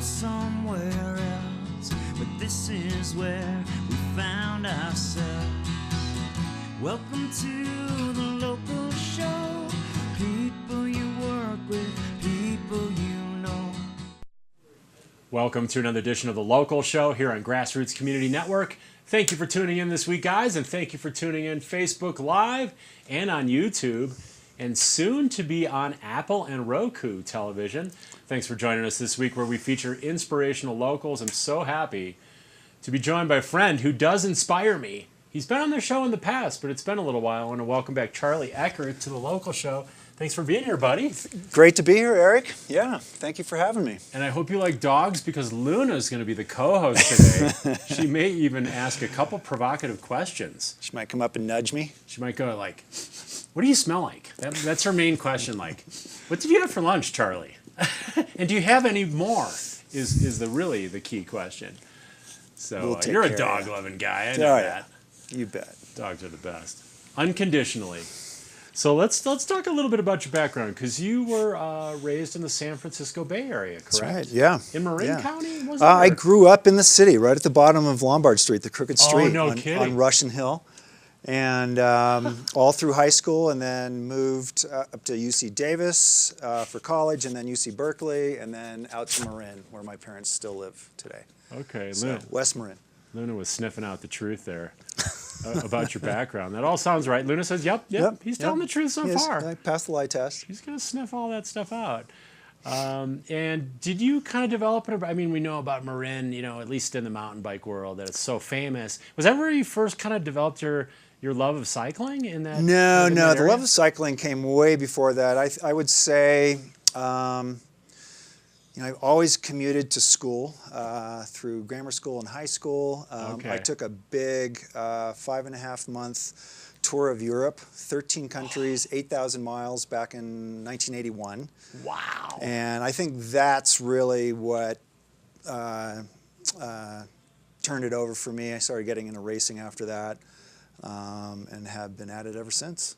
somewhere else, but this is where we found ourselves. Welcome to the local show. People you work with, people you know. Welcome to another edition of the Local Show here on Grassroots Community Network. Thank you for tuning in this week, guys, and thank you for tuning in Facebook Live and on YouTube, and soon to be on Apple and Roku television. Thanks for joining us this week where we feature inspirational locals. I'm so happy to be joined by a friend who does inspire me. He's been on the show in the past, but it's been a little while. I want to welcome back Charlie Eckart to the Local Show. Thanks for being here, buddy. Great to be here, Eric. Yeah, thank you for having me. And I hope you like dogs because Luna's going to be the co-host today. She may even ask a couple provocative questions. She might come up and nudge me. She might go like, what do you smell like? That's her main question. Like, what did you have for lunch, Charlie? And do you have any more is really the key question. So you're a dog-loving guy. I know that. You bet. Dogs are the best. Unconditionally. So let's talk a little bit about your background, because you were raised in the San Francisco Bay Area, correct? That's right, yeah. In Marin County, was it? I grew up in the city, right at the bottom of Lombard Street, the crooked street kidding. on Russian Hill. And all through high school, and then moved up to UC Davis for college, and then UC Berkeley, and then out to Marin, where my parents still live today. Okay, so, West Marin. Luna was sniffing out the truth there about your background. That all sounds right. Luna says, yep, he's telling the truth so far. I passed the lie test. He's going to sniff all that stuff out. And did you kind of develop it? I mean, we know about Marin, at least in the mountain bike world, that it's so famous. Was that where you first kind of developed your love of cycling in that? No. The love of cycling came way before that. I would say, I've always commuted to school through grammar school and high school. I took a big 5.5-month tour of Europe, 13 countries, 8,000 miles back in 1981. Wow. And I think that's really what turned it over for me. I started getting into racing after that. And have been at it ever since.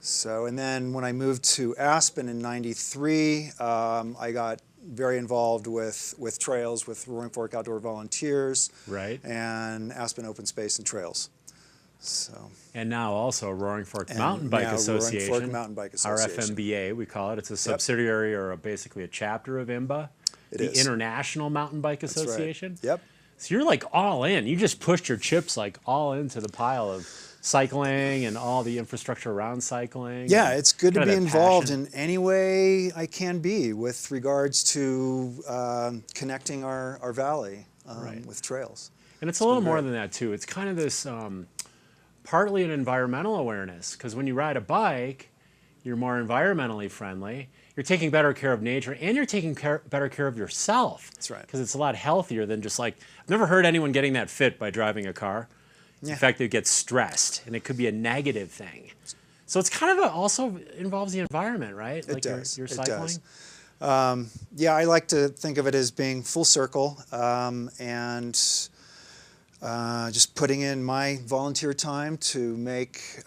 So, and then when I moved to Aspen in '93, I got very involved with trails, with Roaring Fork Outdoor Volunteers, right, and Aspen Open Space and Trails. So. And now also Roaring Fork Mountain Bike Association. Roaring Fork Mountain Bike Association. RFMBA, we call it. It's a subsidiary or basically a chapter of IMBA, the International Mountain Bike Association. That's right. Yep. So you're like all in. You just pushed your chips like all into the pile of cycling and all the infrastructure around cycling. Yeah, it's good to be involved in any way I can be with regards to connecting our valley with trails. And it's a little more than that too. It's kind of this partly an environmental awareness, because when you ride a bike, you're more environmentally friendly. You're taking better care of nature, and you're taking better care of yourself. That's right. Because it's a lot healthier than just like, I've never heard anyone getting that fit by driving a car. Yeah. In fact, they get stressed, and it could be a negative thing. So it's kind of also involves the environment, right? It does. Your cycling? It does. Yeah, I like to think of it as being full circle, and just putting in my volunteer time to make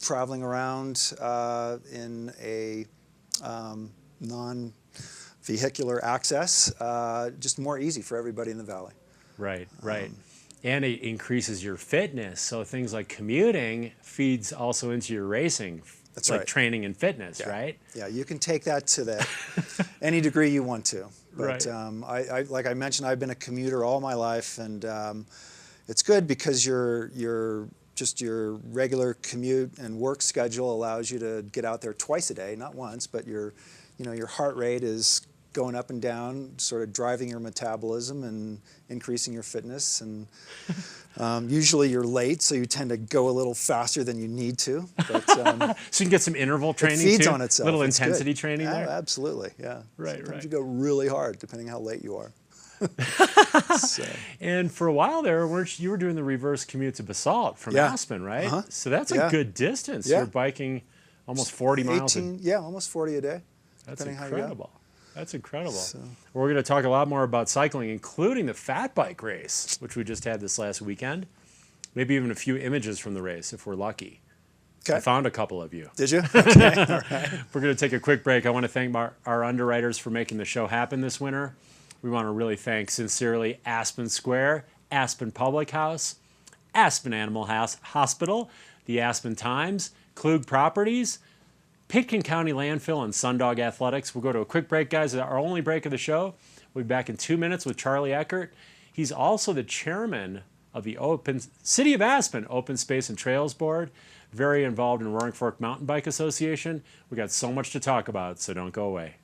traveling around in a non-vehicular access, just more easy for everybody in the valley. Right. And it increases your fitness. So things like commuting feeds also into your racing. That's like training and fitness, right? Yeah, you can take that to any degree you want to. But I like I mentioned, I've been a commuter all my life, and it's good because your regular commute and work schedule allows you to get out there twice a day, not once, but your heart rate is going up and down, sort of driving your metabolism and increasing your fitness. And usually you're late, so you tend to go a little faster than you need to. But, so you can get some interval training too? It feeds on itself. Little intensity training there? Absolutely, yeah. Right. Sometimes you go really hard, depending how late you are. And for a while there, you were doing the reverse commute to Basalt from Aspen, right? So that's a good distance. You're biking almost 40 miles. Almost 40 a day. That's incredible. That's incredible. So. We're going to talk a lot more about cycling, including the fat bike race, which we just had this last weekend. Maybe even a few images from the race, if we're lucky. Okay. I found a couple of you. Did you? Okay. All right. We're going to take a quick break. I want to thank our underwriters for making the show happen this winter. We want to really thank sincerely Aspen Square, Aspen Public House, Aspen Animal Hospital, the Aspen Times, Klug Properties, Pitkin County Landfill, and Sundog Athletics. We'll go to a quick break, guys. Our only break of the show. We'll be back in 2 minutes with Charlie Eckart. He's also the chairman of the City of Aspen Open Space and Trails Board, very involved in Roaring Fork Mountain Bike Association. We got so much to talk about, so don't go away.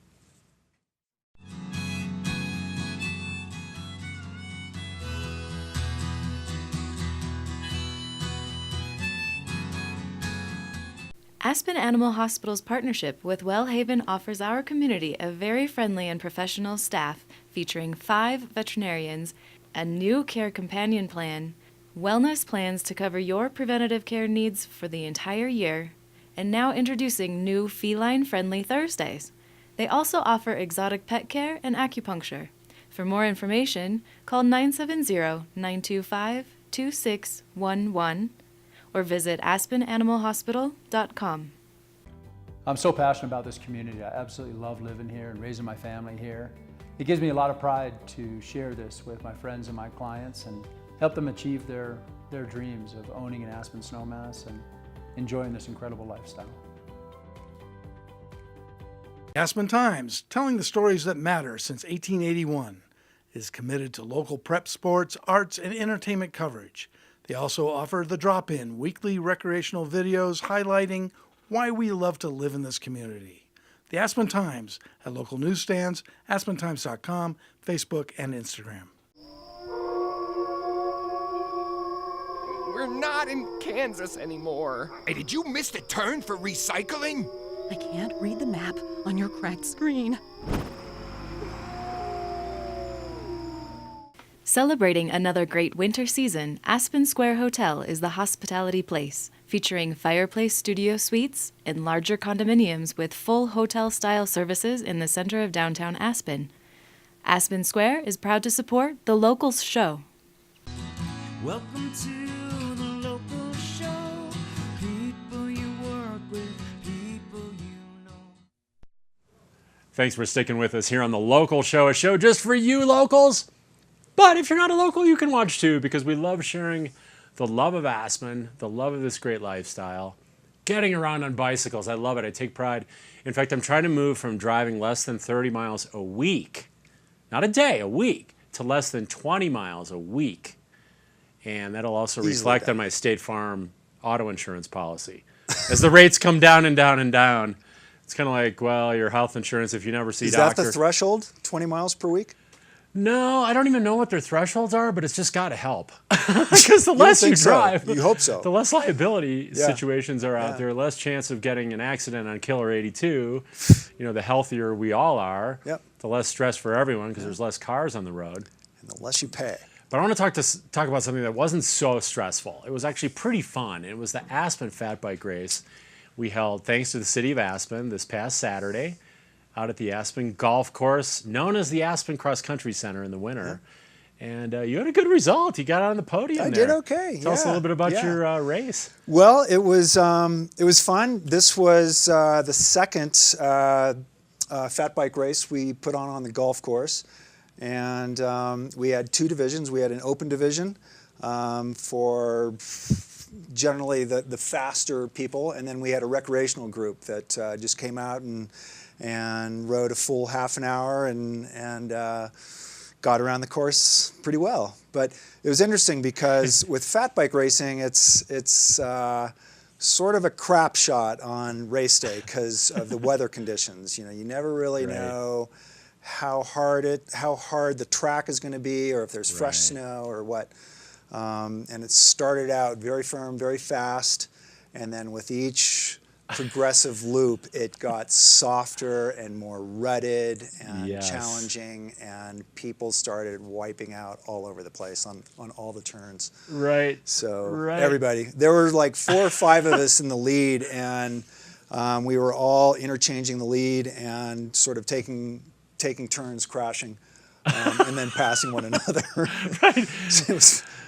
Aspen Animal Hospital's partnership with Wellhaven offers our community a very friendly and professional staff featuring 5 veterinarians, a new care companion plan, wellness plans to cover your preventative care needs for the entire year, and now introducing new feline-friendly Thursdays. They also offer exotic pet care and acupuncture. For more information, call 970-925-2611 or visit aspenanimalhospital.com. I'm so passionate about this community. I absolutely love living here and raising my family here. It gives me a lot of pride to share this with my friends and my clients and help them achieve their dreams of owning an Aspen snowmass and enjoying this incredible lifestyle. Aspen Times, telling the stories that matter since 1881, is committed to local prep sports, arts, and entertainment coverage. They also offer the Drop-In, weekly recreational videos highlighting why we love to live in this community. The Aspen Times at local newsstands, aspentimes.com, Facebook, and Instagram. We're not in Kansas anymore. Hey, did you miss the turn for recycling? I can't read the map on your cracked screen. Celebrating another great winter season, Aspen Square Hotel is the hospitality place, featuring fireplace studio suites and larger condominiums with full hotel-style services in the center of downtown Aspen. Aspen Square is proud to support the Locals Show. Welcome to the local show. People you work with, people you know. Thanks for sticking with us here on the Local Show, a show just for you locals. But if you're not a local, you can watch too, because we love sharing the love of Aspen, the love of this great lifestyle, getting around on bicycles. I love it. I take pride. In fact, I'm trying to move from driving less than 30 miles a week, not a day, a week, to less than 20 miles a week. And that'll also reflect on my State Farm auto insurance policy. As the rates come down and down and down, it's kind of like, well, your health insurance, if you never see doctor. Is that the threshold, 20 miles per week? No, I don't even know what their thresholds are, but it's just got to help. Because the less you drive, you hope so. The less liability situations are out there, less chance of getting an accident on Killer 82. You know, the healthier we all are, the less stress for everyone because there's less cars on the road. And the less you pay. But I want to talk about something that wasn't so stressful. It was actually pretty fun. It was the Aspen Fat Bike Race we held, thanks to the City of Aspen, this past Saturday, out at the Aspen Golf Course, known as the Aspen Cross Country Center in the winter. And you had a good result. You got on the podium. I did okay. Tell us a little bit about your race. Well, it was fun. This was the second fat bike race we put on the golf course. And we had 2 divisions. We had an open division for generally the faster people. And then we had a recreational group that just came out and rode a full half an hour and got around the course pretty well. But it was interesting because with fat bike racing, it's sort of a crap shot on race day because of the weather conditions. You know, you never really know how hard the track is going to be, or if there's fresh snow or what. And it started out very firm, very fast, and then with each progressive loop, it got softer and more rutted and challenging, and people started wiping out all over the place on all the turns. Right. So everybody, there were like 4 or 5 of us in the lead, and we were all interchanging the lead and sort of taking turns crashing. and then passing one another. Right.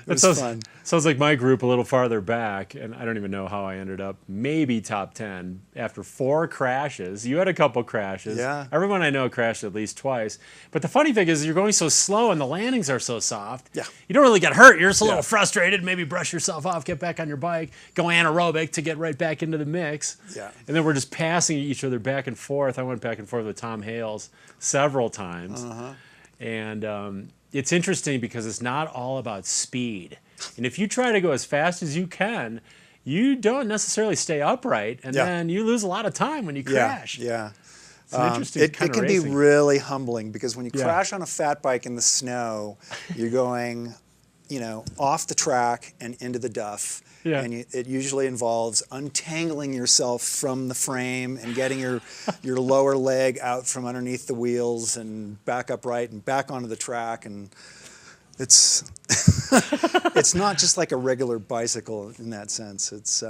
It was fun. Sounds like my group a little farther back, and I don't even know how I ended up maybe top 10 after 4 crashes. You had a couple crashes. Yeah. Everyone I know crashed at least twice. But the funny thing is you're going so slow and the landings are so soft. Yeah. You don't really get hurt. You're just a little frustrated. Maybe brush yourself off, get back on your bike, go anaerobic to get right back into the mix. Yeah. And then we're just passing each other back and forth. I went back and forth with Tom Hales several times. And it's interesting because it's not all about speed. And if you try to go as fast as you can, you don't necessarily stay upright, and then you lose a lot of time when you crash. Yeah. It's an interesting It kind of can racing. be really humbling because when you crash on a fat bike in the snow, you're going, off the track and into the duff. Yeah. And it usually involves untangling yourself from the frame and getting your lower leg out from underneath the wheels and back upright and back onto the track. And it's it's not just like a regular bicycle in that sense. It's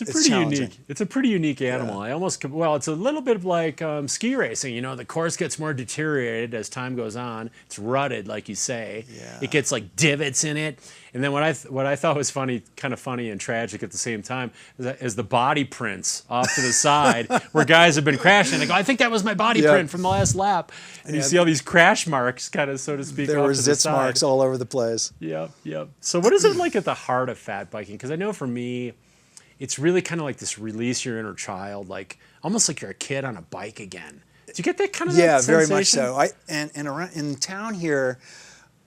pretty unique. It's a pretty unique animal. Yeah. It's a little bit like ski racing. The course gets more deteriorated as time goes on. It's rutted, like you say. Yeah. It gets like divots in it. And then what I thought was kind of funny and tragic at the same time, is the body prints off to the side where guys have been crashing. They go, I think that was my body print from the last lap. And you see all these crash marks, kind of, so to speak, There off were to the zits side. marks all over the place. Yep. So what is it like at the heart of fat biking? Because I know for me, it's really kind of like this release your inner child, like almost like you're a kid on a bike again. Do you get that kind of Yeah, that very sensation? much so. And around in town here,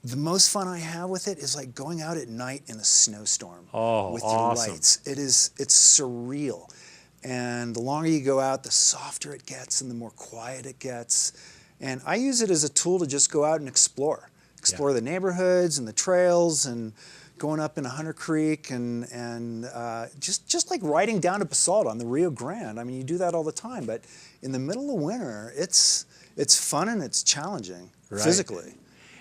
the most fun I have with it is like going out at night in a snowstorm with awesome. your lights. It's surreal. And the longer you go out, the softer it gets and the more quiet it gets. And I use it as a tool to just go out and explore the neighborhoods and the trails and going up in Hunter Creek and just like riding down to Basalt on the Rio Grande. I mean, you do that all the time, but in the middle of winter, it's fun and it's challenging physically.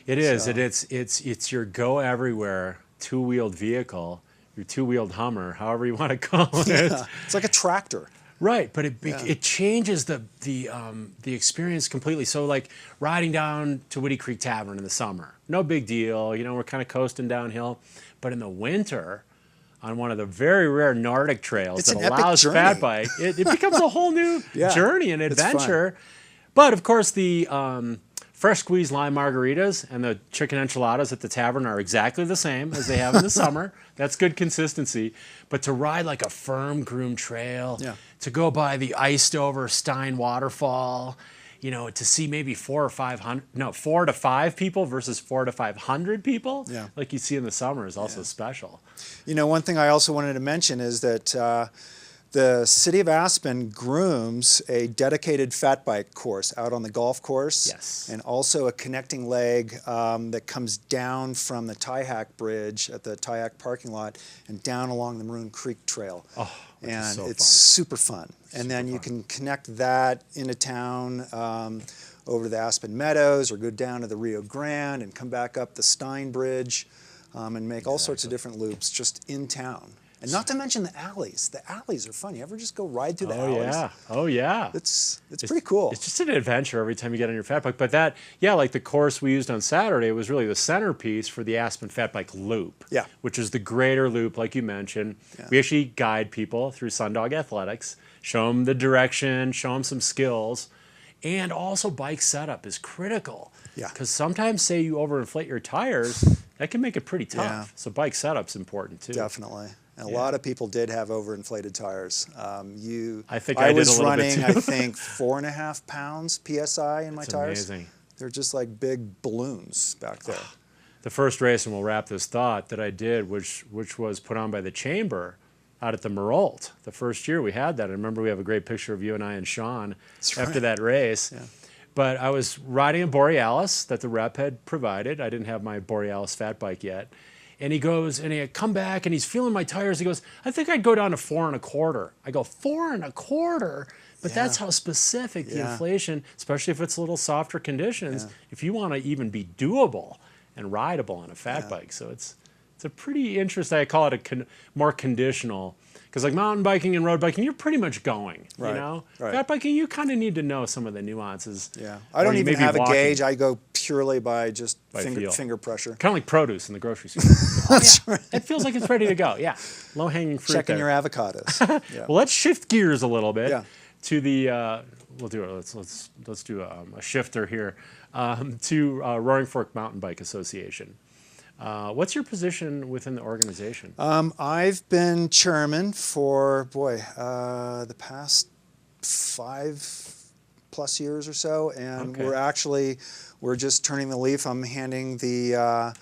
It is. It's your go everywhere 2-wheeled vehicle, your 2-wheeled Hummer, however you want to call it. Yeah, it's like a tractor. Right, but it changes the experience completely. So like riding down to Woody Creek Tavern in the summer, no big deal. We're kind of coasting downhill. But in the winter, on one of the very rare Nordic trails It's that an epic allows journey. fat bike, it becomes a whole new journey and it's fun. adventure. But of course, the fresh squeezed lime margaritas and the chicken enchiladas at the tavern are exactly the same as they have in the summer. That's good consistency. But to ride like a firm groomed trail, to go by the iced over Stein waterfall, to see maybe 4 to 5 people versus 400 to 500 people, like you see in the summer, is also special. One thing I also wanted to mention is that the city of Aspen grooms a dedicated fat bike course out on the golf course, and also a connecting leg that comes down from the Tyhack Bridge at the Tyhack parking lot and down along the Maroon Creek Trail. And it's super fun. And then you can connect that into town over to the Aspen Meadows or go down to the Rio Grande and come back up the Stein Bridge and make all sorts of different loops just in town. And not to mention the alleys. The alleys are fun. You ever just go ride through the alleys? Oh yeah. It's pretty cool. It's just an adventure every time you get on your fat bike. But that, like the course we used on Saturday was really the centerpiece for the Aspen Fat Bike Loop. Yeah. Which is the greater loop, like you mentioned. Yeah. We actually guide people through Sundog Athletics, show them the direction, show them some skills, and also bike setup is critical. Yeah. Because sometimes, say you overinflate your tires, that can make it pretty tough. Yeah. So bike setup's important too. Definitely. And a lot of people did have overinflated tires. I think I did was a little running, bit too. I think, 4.5 pounds PSI in my tires. Amazing. They're just like big balloons back there. The first race, and we'll wrap this thought, that I did, which was put on by the Chamber out at the Meralt. The first year we had that. I remember we have a great picture of you and I and Sean after that race. Yeah. But I was riding a Borealis that the rep had provided. I didn't have my Borealis fat bike yet. And he goes, and he had come back, and he's feeling my tires. He goes, I think I'd go down to 4 1/4. I go, 4 1/4? But that's how specific the inflation, especially if it's a little softer conditions, if you want to even be doable and rideable on a fat bike. So it's It's a pretty interesting. I call it more conditional. Because like mountain biking and road biking, you're pretty much going, Right, you know? right. Fat biking, you kind of need to know some of the nuances. Yeah, I don't Or you even may be have a walking gauge. I go purely by just by feel. finger pressure. Kind of like produce in the grocery store. That's right. It feels like it's ready to go. Yeah, low hanging fruit. Checking there. your avocados. Yeah. Well, let's shift gears a little bit Yeah. to the. We'll do it. Let's do a shifter here to Roaring Fork Mountain Bike Association. What's your position within the organization? I've been chairman for the past 5+ years or so, and Okay. we're just turning the leaf. I'm handing the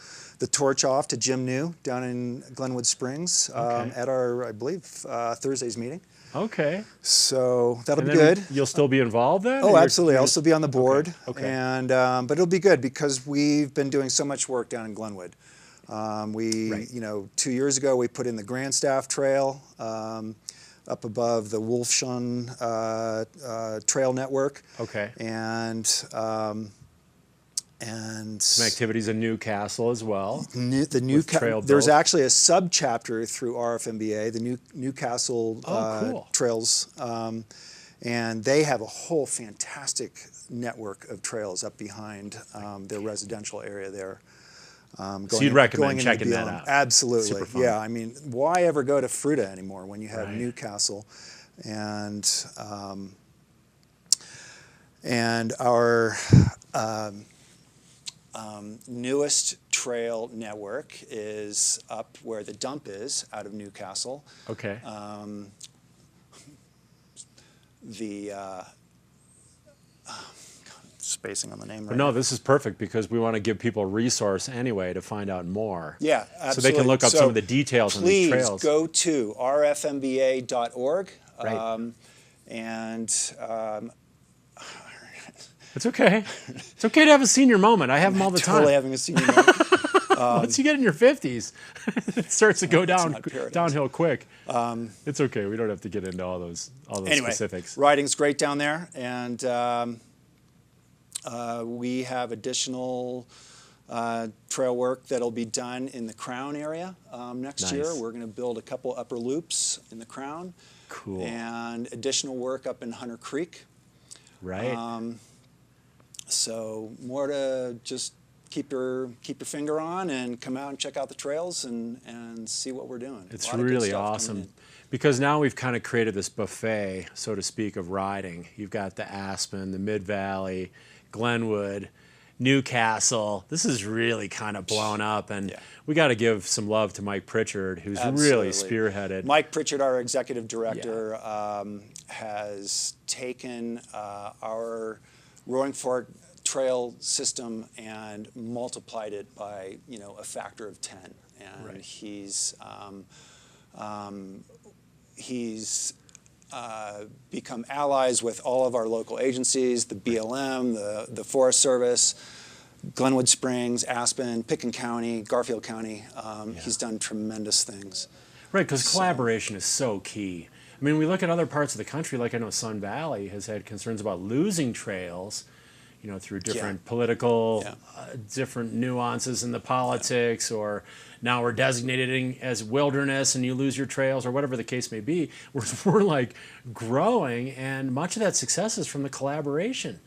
torch off to Jim New down in Glenwood Springs Okay. at our, I believe, Thursday's meeting. Okay. So that'll And be then good. You'll still be involved then? Oh, Or absolutely. you're I'll just- still be on the board, Okay. and but it'll be good because we've been doing so much work down in Glenwood. Right. 2 years ago, we put in the Grandstaff Trail up above the Wolfshun Trail Network, Okay. and Some activities in Newcastle as well. With trail there's build. actually a sub-chapter through RFMBA, the Newcastle Cool. Trails, and they have a whole fantastic network of trails up behind their residential area there. So you'd recommend into checking that BLM. out? Absolutely, Super fun. yeah. I mean, why ever go to Fruta anymore when you have Right. Newcastle, and our newest trail network is up where the dump is out of Newcastle. Okay. Spacing on the name But right no, now. this is perfect because we want to give people a resource anyway to find out more. Yeah, So absolutely. they can look up some of the details on these trails. Please go to rfmba.org. Right. And It's okay. It's okay to have a senior moment. I have them all the totally time. having a senior moment. Once you get in your 50s, it starts to go not paradise. downhill quick. It's okay. We don't have to get into all those Anyway, specifics. riding's great down there, and we have additional trail work that'll be done in the Crown area next year. Nice. We're going to build a couple upper loops in the Crown. Cool. And additional work up in Hunter Creek. Right. So more to just keep your finger on and come out and check out the trails and see what we're doing. It's A lot of good really stuff coming awesome in. because now we've kind of created this buffet, so to speak, of riding. You've got the Aspen, the Mid-Valley, Glenwood, Newcastle. This is really kind of blown up, and Yeah. we got to give some love to Mike Pritchard, who's really Absolutely. spearheaded. Mike Pritchard, our executive director, has taken our Roaring Fork Trail system and multiplied it by a factor of 10, and Right. he's become allies with all of our local agencies, the BLM, the Forest Service, Glenwood Springs, Aspen, Picken County, Garfield County. He's done tremendous things. Right, because collaboration is so key. I mean, we look at other parts of the country, like I know Sun Valley has had concerns about losing trails, through different political, different nuances in the politics, or now we're designated as wilderness and you lose your trails, or whatever the case may be. We're like growing, and much of that success is from the collaboration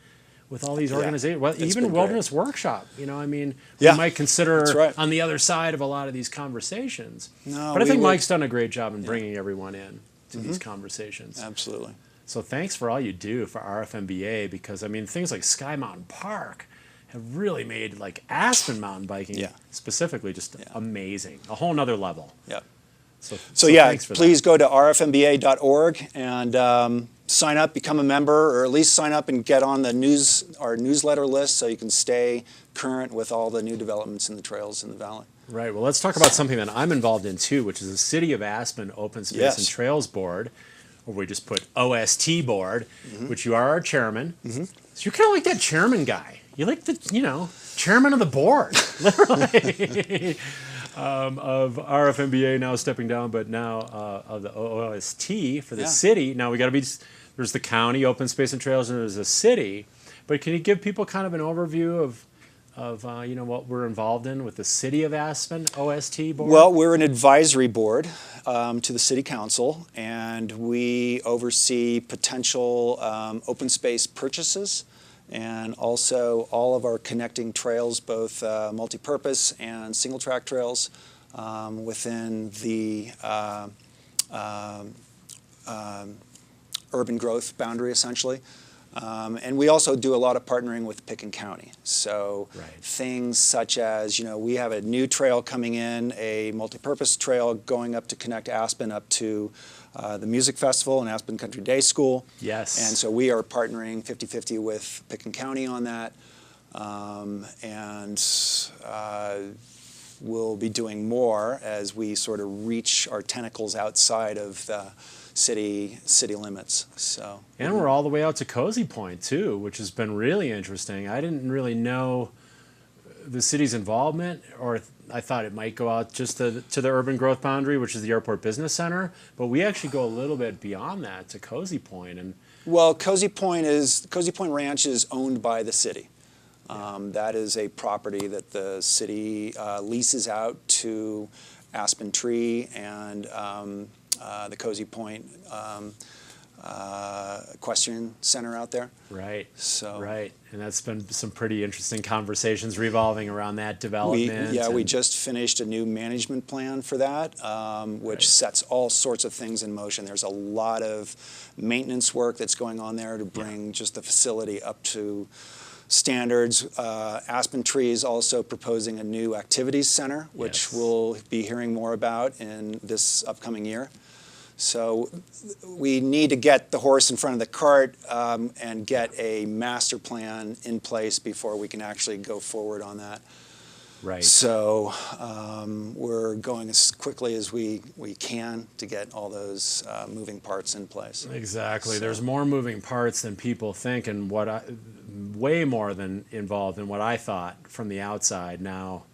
with all these organizations. Well, It's even been Wilderness Workshop, we Yeah, might consider that's right. on the other side of a lot of these conversations. No, But I we think would- Mike's done a great job in bringing everyone in to these conversations. Absolutely. So thanks for all you do for RFMBA, because things like Sky Mountain Park have really made like Aspen mountain biking specifically just amazing, a whole nother level. Yeah. So Yeah, thanks for please go to rfmba.org and sign up, become a member, or at least sign up and get on our newsletter list so you can stay current with all the new developments in the trails in the valley. that. Right. Well, let's talk about something that I'm involved in too, which is the City of Aspen Open Space Yes. and Trails Board, or we just put OST Board, which you are our chairman. So you're kind of like that chairman guy. You like the chairman of the board, literally. Of RFMBA now stepping down, but now of the OST for the city. Now we got to be. There's the county, open space and trails, and there's a city. But can you give people kind of an overview of what we're involved in with the City of Aspen OST board? Well, we're an advisory board to the City Council, and we oversee potential open space purchases and also all of our connecting trails, both multi-purpose and single-track trails within the urban growth boundary, essentially. And we also do a lot of partnering with Picken County. So things such as, we have a new trail coming in, a multi-purpose trail going up to connect Aspen up to the music festival and Aspen Country Day School. Yes. And so we are partnering 50-50 with Picken County on that. And we'll be doing more as we sort of reach our tentacles outside of the city limits. So. And we're all the way out to Cozy Point too, which has been really interesting. I didn't really know the city's involvement, or I thought it might go out just to the urban growth boundary, which is the Airport Business Center, but we actually go a little bit beyond that to Cozy Point. And well, Cozy Point Ranch is owned by the city. That is a property that the city leases out to Aspen Tree and the Cozy Point Equestrian Center out there. Right. So. Right, and that's been some pretty interesting conversations revolving around that development. We just finished a new management plan for that, which sets all sorts of things in motion. There's a lot of maintenance work that's going on there to bring just the facility up to standards. Aspen Tree is also proposing a new activities center, which we'll be hearing more about in this upcoming year. So we need to get the horse in front of the cart and get a master plan in place before we can actually go forward on that. Right. So we're going as quickly as we can to get all those moving parts in place. Exactly. So. There's more moving parts than people think, and way more than involved than what I thought from the outside. Now,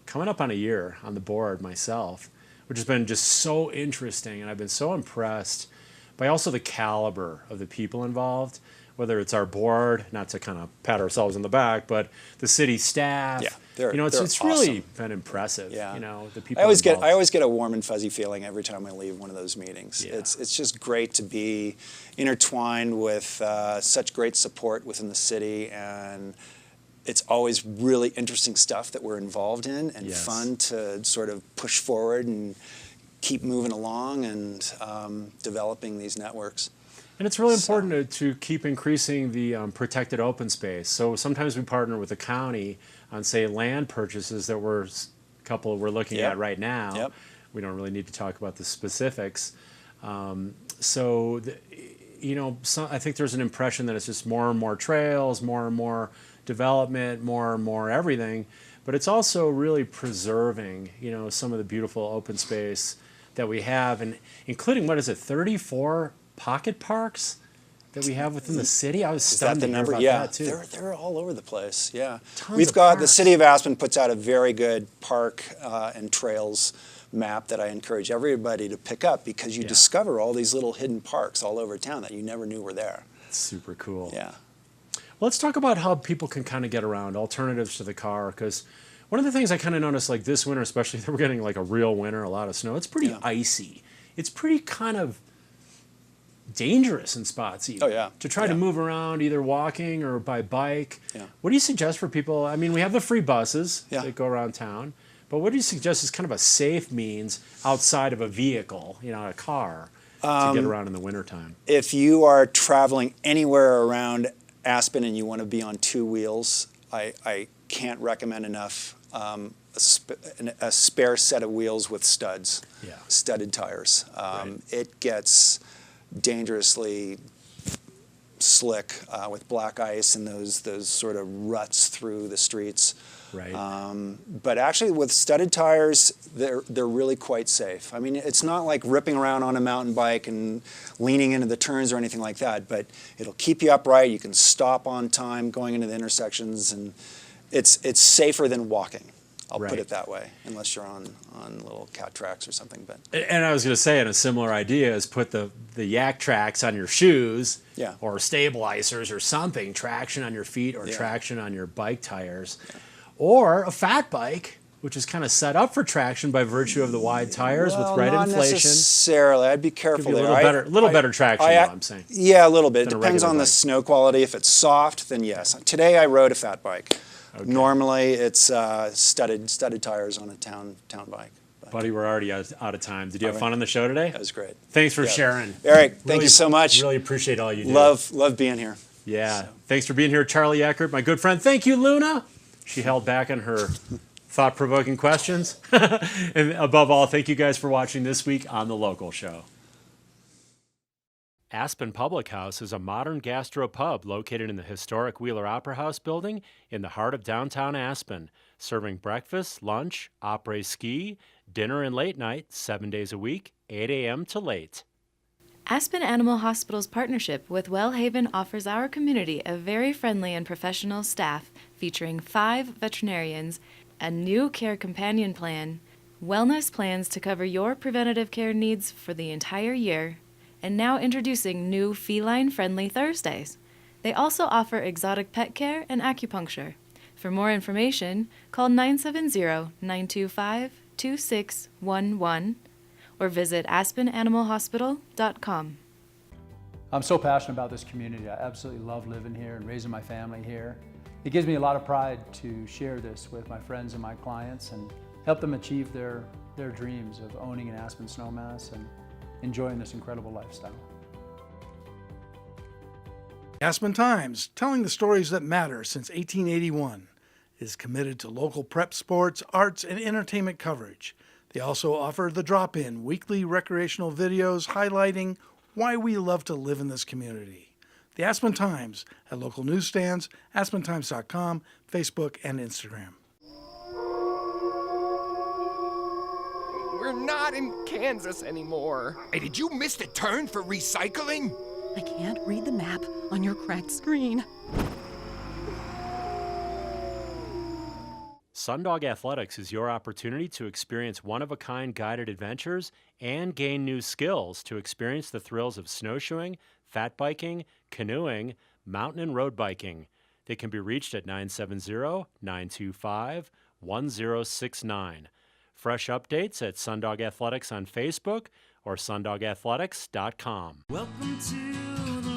coming up on a year on the board myself, which has been just so interesting, and I've been so impressed by also the caliber of the people involved, whether it's our board, not to kind of pat ourselves on the back, but the city staff. Yeah, they're it's awesome. Really been impressive. Yeah. The people I always involved. get a warm and fuzzy feeling every time I leave one of those meetings. Yeah. It's just great to be intertwined with such great support within the city, and it's always really interesting stuff that we're involved in, and fun to sort of push forward and keep moving along and developing these networks. And it's really important to keep increasing the protected open space. So sometimes we partner with the county on, say, land purchases that we're looking at right now. Yep. We don't really need to talk about the specifics. I think there's an impression that it's just more and more trails, more and more development, more and more everything. But it's also really preserving, some of the beautiful open space that we have, and including, 34 pocket parks that we have within the city. I was stunned to hear about that too. They're all over the place. Yeah, Tons of the parks. City of Aspen puts out a very good park and trails map that I encourage everybody to pick up, because you discover all these little hidden parks all over town that you never knew were there. It's super cool. Yeah. Let's talk about how people can kind of get around, alternatives to the car, because one of the things I kind of noticed, like this winter especially, that we're getting like a real winter, a lot of snow. It's pretty icy. It's pretty kind of dangerous in spots even. Oh, yeah. To try to move around either walking or by bike. Yeah. What do you suggest for people? I mean, we have the free buses that go around town, but what do you suggest is kind of a safe means outside of a vehicle, a car, to get around in the wintertime? If you are traveling anywhere around Aspen and you want to be on two wheels, I can't recommend enough a spare set of wheels with studs, studded tires. It gets dangerously slick with black ice and those sort of ruts through the streets. Right. But actually, with studded tires, they're really quite safe. I mean, it's not like ripping around on a mountain bike and leaning into the turns or anything like that, but it'll keep you upright. You can stop on time going into the intersections, and it's safer than walking. I'll put it that way, unless you're on little cat tracks or something. But and I was going to say, and a similar idea is put the yak tracks on your shoes, or stabilizers or something, traction on your feet or traction on your bike tires. or a fat bike, which is kind of set up for traction by virtue of the wide tires with right not inflation. Necessarily. I'd be careful Give you there. a little better traction, though, I'm saying. Yeah, a little bit. It than a depends regular on the bike. snow quality. If it's soft, then yes. Today I rode a fat bike. Okay. Normally it's studded tires on a town bike. Buddy, we're already out of time. Did you have fun on the show today? That was great. Thanks for sharing. Eric, thank you so much. Really appreciate all you do. Love being here. Yeah. So. Thanks for being here, Charlie Eckart, my good friend. Thank you, Luna. She held back on her thought-provoking questions. And above all, thank you guys for watching this week on The Local Show. Aspen Public House is a modern gastro pub located in the historic Wheeler Opera House building in the heart of downtown Aspen, serving breakfast, lunch, après-ski, dinner, and late night 7 days a week, 8 a.m. to late. Aspen Animal Hospital's partnership with Wellhaven offers our community a very friendly and professional staff featuring 5 veterinarians, a new care companion plan, wellness plans to cover your preventative care needs for the entire year, and now introducing new feline-friendly Thursdays. They also offer exotic pet care and acupuncture. For more information, call 970-925-2611 or visit aspenanimalhospital.com. I'm so passionate about this community. I absolutely love living here and raising my family here. It gives me a lot of pride to share this with my friends and my clients and help them achieve their dreams of owning an Aspen snowmass and enjoying this incredible lifestyle. Aspen Times, telling the stories that matter since 1881, is committed to local prep sports, arts, and entertainment coverage. They also offer the Drop-In, weekly recreational videos highlighting why we love to live in this community. The Aspen Times at local newsstands, aspentimes.com, Facebook, and Instagram. We're not in Kansas anymore. Hey, did you miss the turn for recycling? I can't read the map on your cracked screen. Sundog Athletics is your opportunity to experience one-of-a-kind guided adventures and gain new skills to experience the thrills of snowshoeing, fat biking, canoeing, mountain and road biking. They can be reached at 970-925-1069. Fresh updates at Sundog Athletics on Facebook or sundogathletics.com. Welcome to the